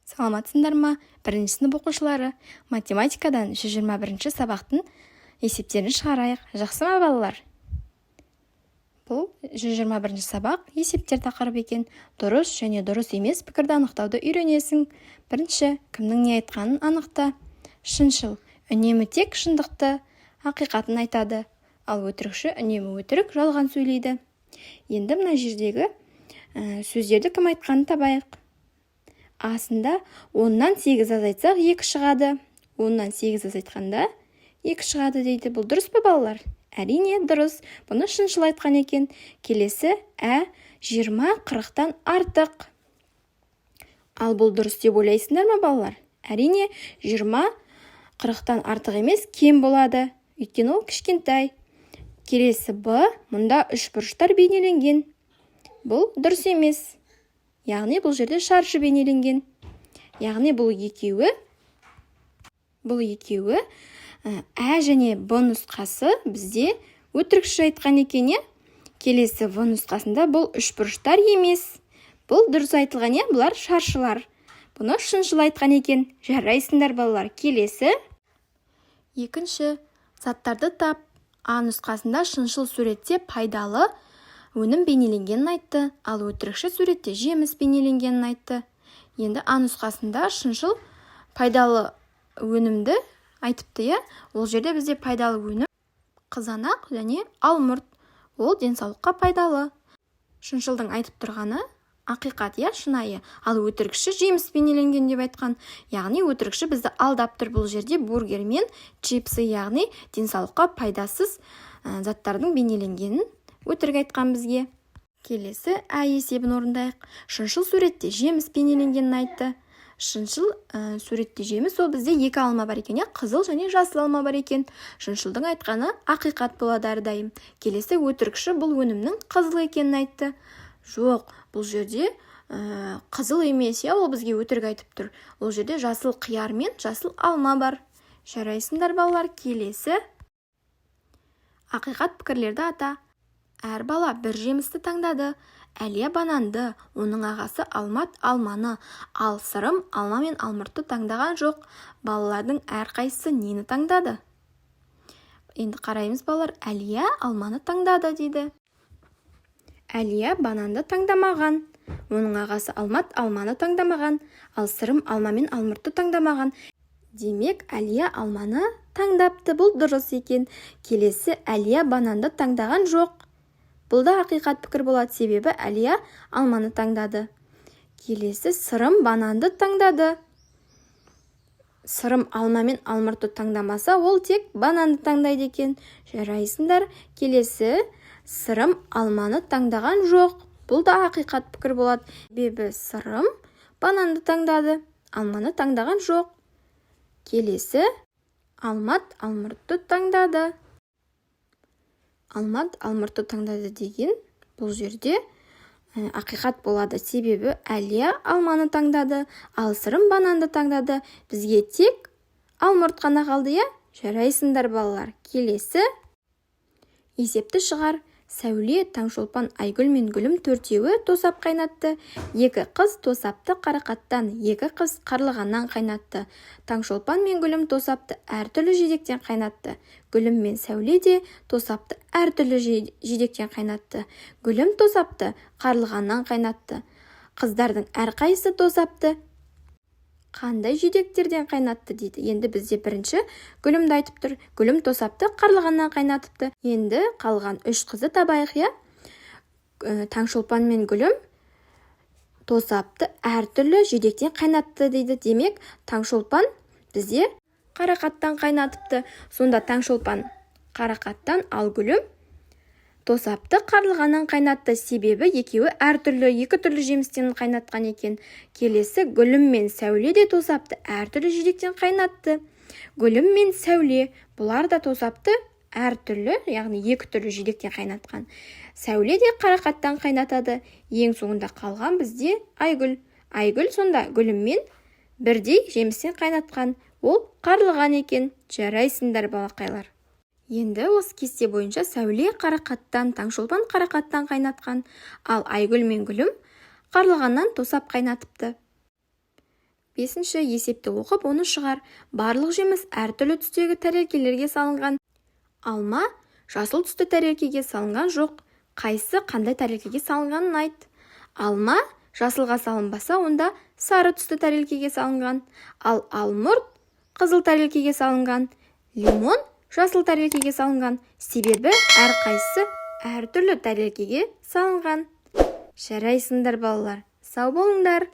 Саламатсыңдар ма? Бірінші сынып оқушылары. Математикадан 121 сабақтың есептерін шығарайық. Жақсы ма, балалар? Бұл 121 сабақ есептер тақырыбы екен. Дұрыс және дұрыс емес пікірді анықтауды үйренесің. Бірінші, кімнің не айтқанын анықта. Шыншыл үнемі тек шындықты, ақиқатын айтады. Ал өтірікші үнемі өтірік, жалған сөйлейді. Енді мына жердегі сөздерді кім айтқанын табайық. Асында 10-нан 8 азайтсақ 2 шығады. 10-нан 8 азайтқанда 2 шығады дейді. Бұл дұрыс па, балалар? Әрине дұрыс. Бұны шыншыл айтқан екен. Келесі 20 40-тан артық. Ал бұл дұрыс деп ойлайсыңдар ма, балалар? Әрине 20 40-тан артық емес, кем болады. Өйткені ол кішкентай. Келесі Б, мұнда үшбұрыштар бейнеленген. Бұл дұрыс емес. Яғни бұл жерде шаршы бейнеленген. Яғни бұл екеуі және Б нұсқасы бізде өтірікші айтқан екен. Келесі В нұсқасында бұл үшбұрыштар емес. Бұл дұрыс айтылған, бұлар шаршылар. Бұны шыншыл айтқан екен. Жарайсыңдар, балалар. Келесі екінші, заттарды тап. А нұсқасында шыншыл суретте пайдалы өнім бейнеленгенін айтты, ал өтірікші суретте жеміс бейнеленгенін айтты. Енді А нұсқасында шыншыл пайдалы өнімді айтыпты. Ол жерде бізде пайдалы өнім қызанақ және алмұрт. Ол денсаулыққа пайдалы. Шыншылдың айтып тұрғаны ақиқат, шынайы. Ал өтірікші жеміс бейнеленген деп айтқан. Яғни өтірікші бізді алдап тұр. Бұл жерде бургер мен чипсы, яғни денсаулыққа пайдасыз заттардың бейнеленгенін өтірік айтқан бізге. Келесі есебін орындайық. Шыншыл суретте жеміс бейнеленгенін айтты. Шыншыл суретте жеміс, ол бізде 2 алма бар екен, қызыл және жасыл алма бар екен. Шыншылдың айтқаны ақиқат болады әрдайым. Келесі өтірікші бұл өнімнің қызыл екенін айтты. Жоқ, бұл жерде қызыл емес, ол бізге өтірік айтып тұр. Ол жерде жасыл қияр мен жасыл алма бар. Жарайсыңдар, балалар. Келесі ақиқат пікірлерді ата. Әр бала бір жемісті таңдады. Әлия бананды, оның ағасы Алмат алманы, ал Сырым алма мен алмұртты таңдаған жоқ. Балалардың әрқайсысы нені таңдады? Енді қараймыз, балалар. Әлия алманы таңдады дейді. Әлия бананды таңдамаған. Оның ағасы Алмат алманы таңдамаған, ал Сырым алма мен алмұртты таңдамаған. Демек, Әлия алманы таңдапты. Бұл дұрыс екен. Келесі Әлия бананды таңдаған жоқ. Бұл да ақиқат пікір болады, себебі Әлия алманы таңдады. Келесі Сырым бананды таңдады. Сырым алма мен алмұртты таңдамаса, ол тек бананды таңдайды екен. Жарайсыңдар. Келесі Сырым алманы таңдаған жоқ. Бұл да ақиқат пікір болады. Себебі Сырым бананды таңдады, алманы таңдаған жоқ. Келесі Алмат алмұртты таңдады. Алмат алмұртты таңдады деген бұл жерде ақиқат болады. Себебі Әлия алманы таңдады, ал Сырым бананды таңдады. Бізге тек алмұрт қана қалды. Жарайсыңдар, балалар. Келесі есепті шығар. Сәуле, Таңшолпан, Айгүл мен Гүлім төртеуі тосап қайнатты. 2 қыз тосапты қарақаттан, 2 қыз қарлығаннан қайнатты. Таңшолпан мен Гүлім тосапты әртүрлі жидектен қайнатты. Гүлім мен Сәуле де тосапты әртүрлі жидектен қайнатты. Гүлім тосапты қарлығаннан қайнатты. Қыздардың әрқайсысы тосапты қандай жидектерден қайнатты дейді. Енді бізде бірінші Гүлімді айтып тұр. Гүлім тосапты қарлығаннан қайнатыпты. Енді қалған 3 қызды табайық. Таңшолпан мен Гүлім тосапты әртүрлі жидектен қайнатты дейді. Демек, Таңшолпан бізде қарақаттан қайнатыпты. Сонда Таңшолпан қарақаттан, ал Гүлім тосапты қарлығаннан қайнатты. Себебі екеуі әртүрлі, 2 түрлі жемістен қайнатқан екен. Келесі Гүлім мен Сәуле де тосапты әртүрлі жидектен қайнатты. Гүлім мен Сәуле бұлар да тосапты әртүрлі, яғни 2 түрлі жидектен қайнатқан. Сәуле де қарақаттан қайнатады. Ең соңында қалған бізде Айгүл. Айгүл сонда Гүлім мен бірдей жемістен қайнатқан. Ол қарлыған екен. Жарайсыңдар, балақайлар. Енді осы кесте бойынша Сәуле қарақаттан, Таңшолпан қарақаттан қайнатқан, ал Айгүл мен Гүлім қарлығаннан тосап қайнатыпты. Бесінші, есепті оқып, оны шығар. Барлық жеміс әртүрлі түстегі тәрелкелерге салынған. Алма жасыл түсті тәрелкеге салынған жоқ. Қайсы қандай тәрелкеге салынғанын айт. Алма жасылға салынбаса, онда сары түсті тәрелкеге салынған. Ал алмұрт қызыл тәрелкеге салынған. Лимон жасыл тәрелкеге салынған. Себебі әрқайсысы әртүрлі тәрелкеге салынған. Жарайсыңдар балалар, сау болыңдар.